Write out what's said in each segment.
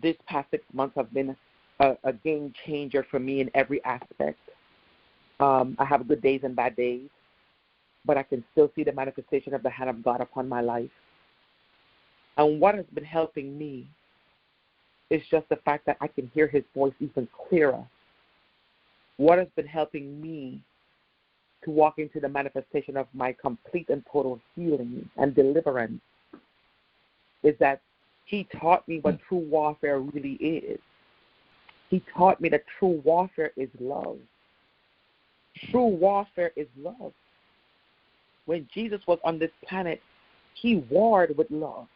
this past 6 months have been a game changer for me in every aspect. I have good days and bad days, but I can still see the manifestation of the hand of God upon my life. And what has been helping me is just the fact that I can hear his voice even clearer. What has been helping me to walk into the manifestation of my complete and total healing and deliverance is that he taught me what true warfare really is. He taught me that true warfare is love. True warfare is love. When Jesus was on this planet, he warred with love.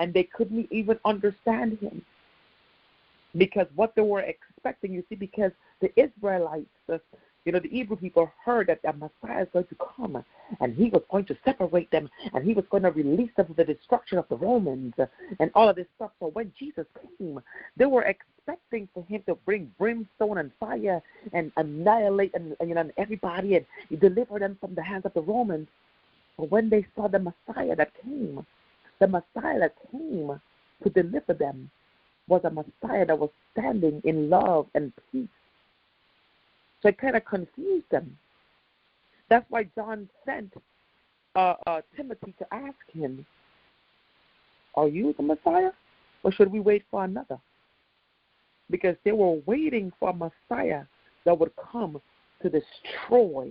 And they couldn't even understand him. Because what they were expecting, you see, because the Israelites, the Hebrew people heard that the Messiah is going to come, and he was going to separate them, and he was going to release them from the destruction of the Romans, and all of this stuff. So when Jesus came, they were expecting for him to bring brimstone and fire and annihilate and everybody and deliver them from the hands of the Romans. But when they saw the Messiah that came to deliver them was a Messiah that was standing in love and peace. So it kind of confused them. That's why John sent Timothy to ask him, are you the Messiah, or should we wait for another? Because they were waiting for a Messiah that would come to destroy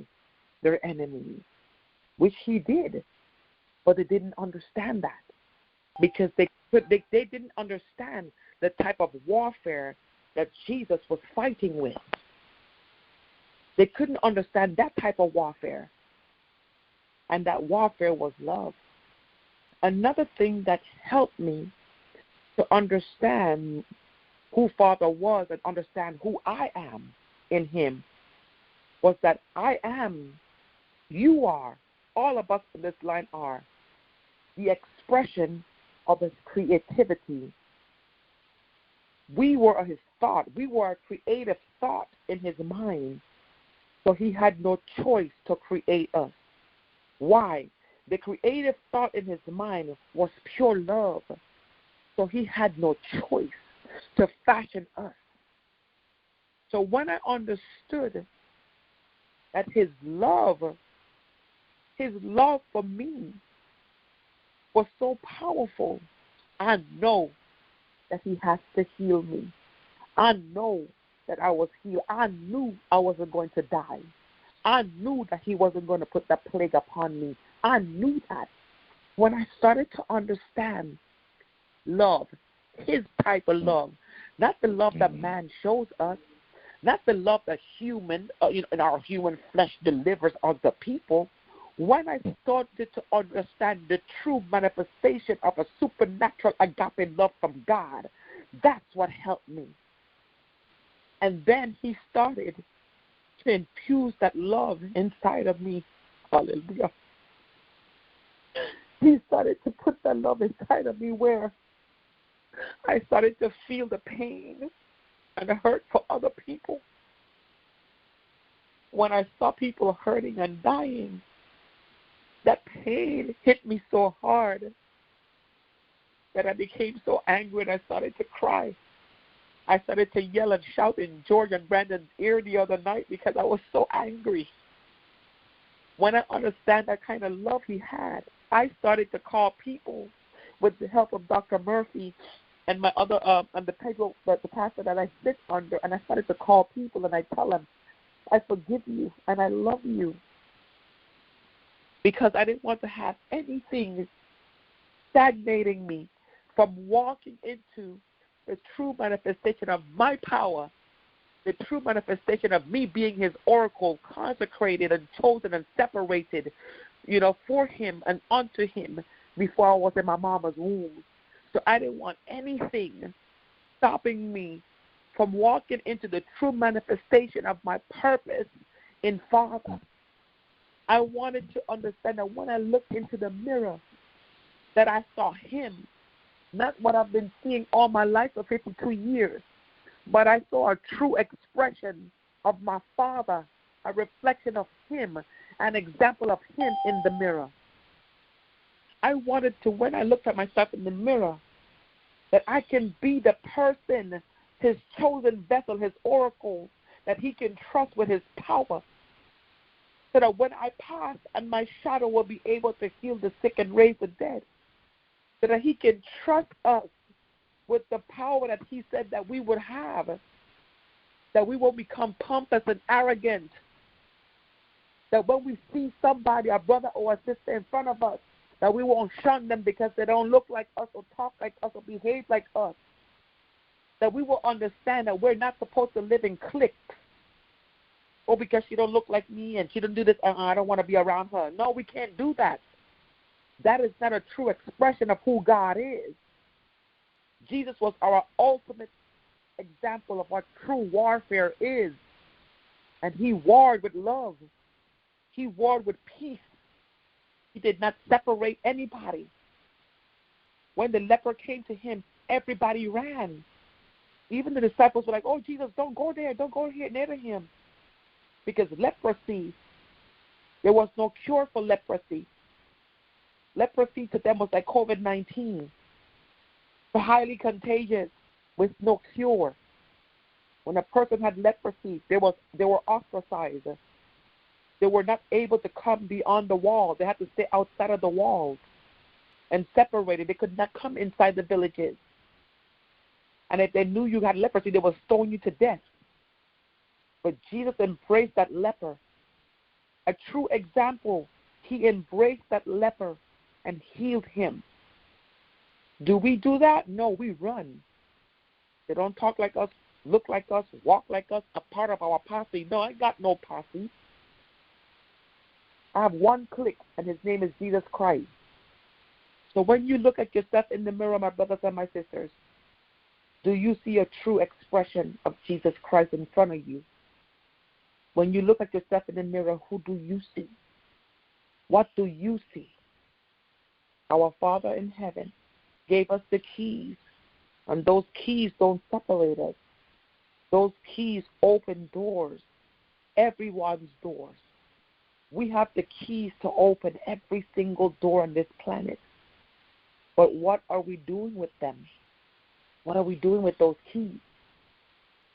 their enemies, which he did, but they didn't understand that because they didn't understand the type of warfare that Jesus was fighting with. They couldn't understand that type of warfare. And that warfare was love. Another thing that helped me to understand who Father was and understand who I am in him was that I am, you are, all of us in this line are the expression of his creativity. We were his thought. We were a creative thought in his mind. So he had no choice to create us. Why? The creative thought in his mind was pure love. So he had no choice to fashion us. So when I understood that his love for me was so powerful, I know that he has to heal me. I know that I was healed. I knew I wasn't going to die. I knew that he wasn't going to put that plague upon me. I knew that. When I started to understand love, his type of love, not the love that man shows us, not the love that human, in our human flesh delivers unto people. When I started to understand the true manifestation of a supernatural agape love from God, that's what helped me. And then he started to infuse that love inside of me. Hallelujah. He started to put that love inside of me where I started to feel the pain and the hurt for other people. When I saw people hurting and dying, that pain hit me so hard that I became so angry and I started to cry. I started to yell and shout in George and Brandon's ear the other night because I was so angry. When I understand that kind of love he had, I started to call people with the help of Dr. Murphy and my other and the pastor that I sit under, and I started to call people and I tell them, I forgive you and I love you, because I didn't want to have anything stagnating me from walking into the true manifestation of my power, the true manifestation of me being his oracle, consecrated and chosen and separated, for him and unto him before I was in my mama's womb. So I didn't want anything stopping me from walking into the true manifestation of my purpose in Father. I wanted to understand that when I looked into the mirror, that I saw him, not what I've been seeing all my life for 52 years, but I saw a true expression of my Father, a reflection of him, an example of him in the mirror. I wanted to, when I looked at myself in the mirror, that I can be the person, his chosen vessel, his oracle, that he can trust with his power, so that when I pass and my shadow will be able to heal the sick and raise the dead, so that he can trust us with the power that he said that we would have, that we won't become pompous and arrogant, that when we see somebody, a brother or a sister in front of us, that we won't shun them because they don't look like us or talk like us or behave like us, that we will understand that we're not supposed to live in cliques. Oh, because she don't look like me and she don't do this, I don't want to be around her. No, we can't do that. That is not a true expression of who God is. Jesus was our ultimate example of what true warfare is. And he warred with love. He warred with peace. He did not separate anybody. When the leper came to him, everybody ran. Even the disciples were like, oh, Jesus, don't go there. Don't go here near to him. Because leprosy, there was no cure for leprosy. Leprosy to them was like COVID-19. Highly contagious with no cure. When a person had leprosy, they were ostracized. They were not able to come beyond the wall. They had to stay outside of the walls and separated. They could not come inside the villages. And if they knew you had leprosy, they would stone you to death. But Jesus embraced that leper. A true example, he embraced that leper and healed him. Do we do that? No, we run. They don't talk like us, look like us, walk like us, a part of our posse. No, I got no posse. I have one clique, and his name is Jesus Christ. So when you look at yourself in the mirror, my brothers and my sisters, do you see a true expression of Jesus Christ in front of you? When you look at yourself in the mirror, who do you see? What do you see? Our Father in heaven gave us the keys, and those keys don't separate us. Those keys open doors, everyone's doors. We have the keys to open every single door on this planet. But what are we doing with them? What are we doing with those keys?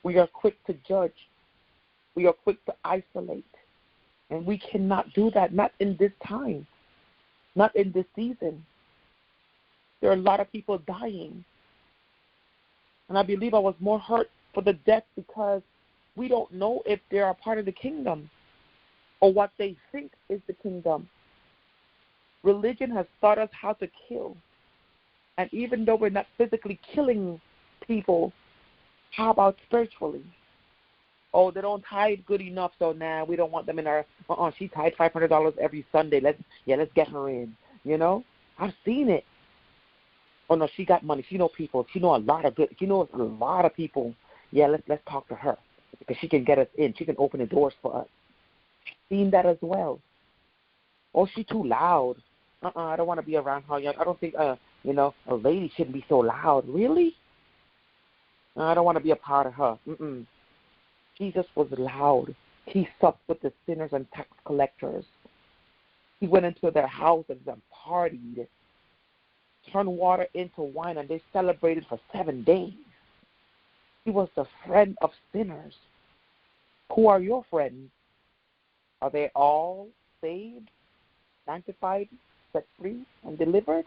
We are quick to judge. We are quick to isolate. And we cannot do that, not in this time, not in this season. There are a lot of people dying. And I believe I was more hurt for the death because we don't know if they are a part of the kingdom or what they think is the kingdom. Religion has taught us how to kill. And even though we're not physically killing people, how about spiritually? Oh, they don't tithe good enough, so now we don't want them in our, she tithe $500 every Sunday. Let's get her in, you know? I've seen it. Oh, no, she got money. She know people. She know a lot of people. Yeah, let's talk to her because she can get us in. She can open the doors for us. Seen that as well. Oh, she too loud. I don't want to be around her. I don't think, a lady shouldn't be so loud. Really? I don't want to be a part of her. Jesus was loud. He supped with the sinners and tax collectors. He went into their houses and partied, turned water into wine, and they celebrated for 7 days. He was the friend of sinners. Who are your friends? Are they all saved, sanctified, set free, and delivered?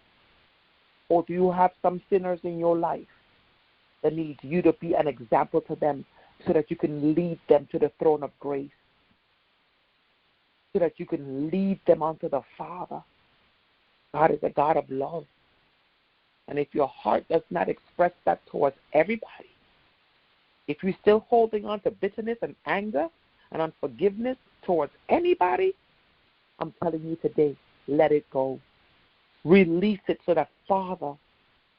Or do you have some sinners in your life that need you to be an example to them so that you can lead them to the throne of grace, so that you can lead them onto the Father? God is a God of love. And if your heart does not express that towards everybody, if you're still holding on to bitterness and anger and unforgiveness towards anybody, I'm telling you today, let it go. Release it so that Father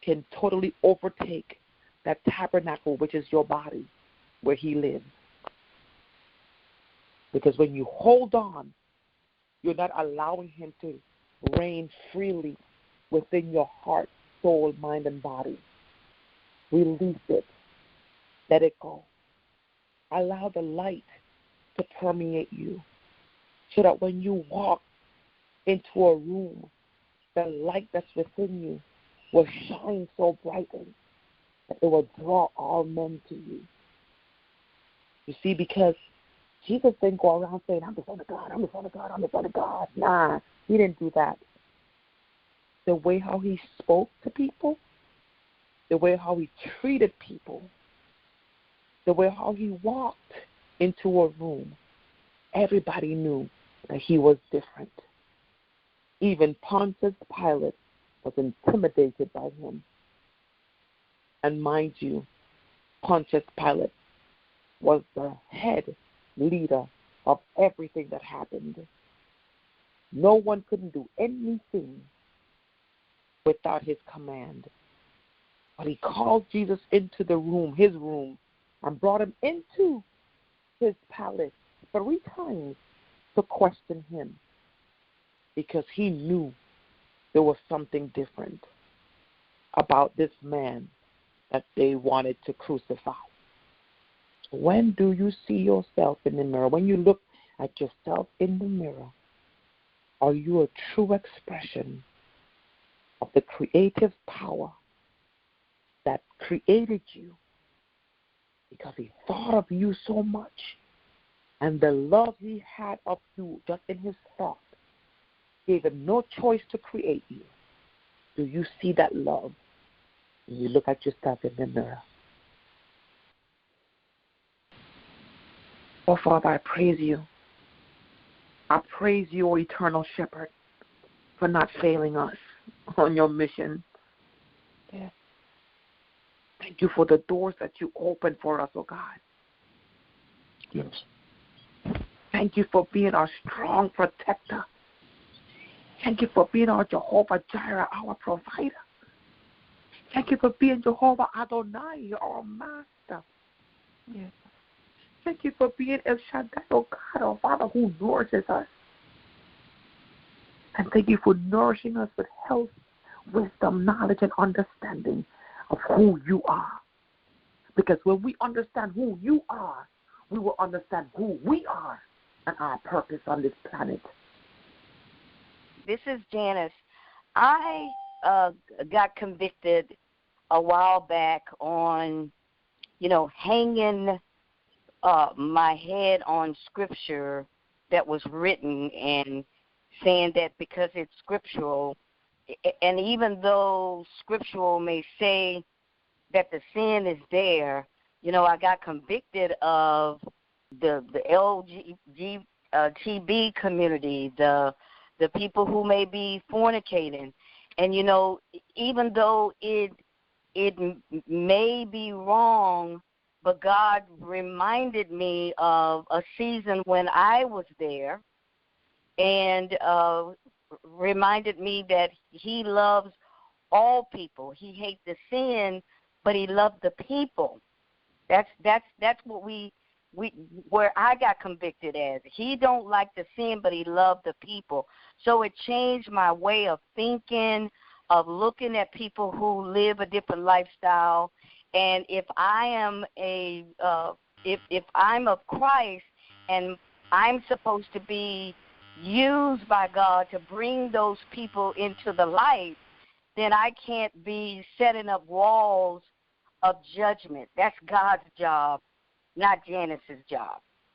can totally overtake that tabernacle, which is your body, where he lives. Because when you hold on, you're not allowing him to reign freely within your heart, soul, mind, and body. Release it. Let it go. Allow the light to permeate you so that when you walk into a room, the light that's within you will shine so brightly that it will draw all men to you. You see, because Jesus didn't go around saying, I'm the Son of God, I'm the Son of God, I'm the Son of God. Nah, he didn't do that. The way how he spoke to people, the way how he treated people, the way how he walked into a room, everybody knew that he was different. Even Pontius Pilate was intimidated by him. And mind you, Pontius Pilate was the head leader of everything that happened. No one couldn't do anything without his command. But he called Jesus into the room, his room, and brought him into his palace 3 times to question him, because he knew there was something different about this man that they wanted to crucify. When do you see yourself in the mirror? When you look at yourself in the mirror, are you a true expression of the creative power that created you, because he thought of you so much, and the love he had of you just in his thought gave him no choice to create you? Do you see that love when you look at yourself in the mirror? Oh, Father, I praise you. I praise you, O eternal shepherd, for not failing us on your mission. Yes. Thank you for the doors that you open for us, oh God. Yes. Thank you for being our strong protector. Thank you for being our Jehovah Jireh, our provider. Thank you for being Jehovah Adonai, our master. Yes. Thank you for being El Shaddai, oh God, our Father who nourishes us. And thank you for nourishing us with health, wisdom, knowledge, and understanding of who you are. Because when we understand who you are, we will understand who we are and our purpose on this planet. This is Janice. I got convicted a while back on, hanging my head on scripture that was written and saying that because it's scriptural, and even though scriptural may say that the sin is there, I got convicted of the LGBT community, the people who may be fornicating. And, even though it may be wrong, but God reminded me of a season when I was there, and reminded me that he loves all people. He hates the sin, but he loved the people. That's what where I got convicted as. He don't like the sin, but he loved the people. So it changed my way of thinking, of looking at people who live a different lifestyle. And if I am if I'm of Christ and I'm supposed to be used by God to bring those people into the light, then I can't be setting up walls of judgment. That's God's job, not Janice's job.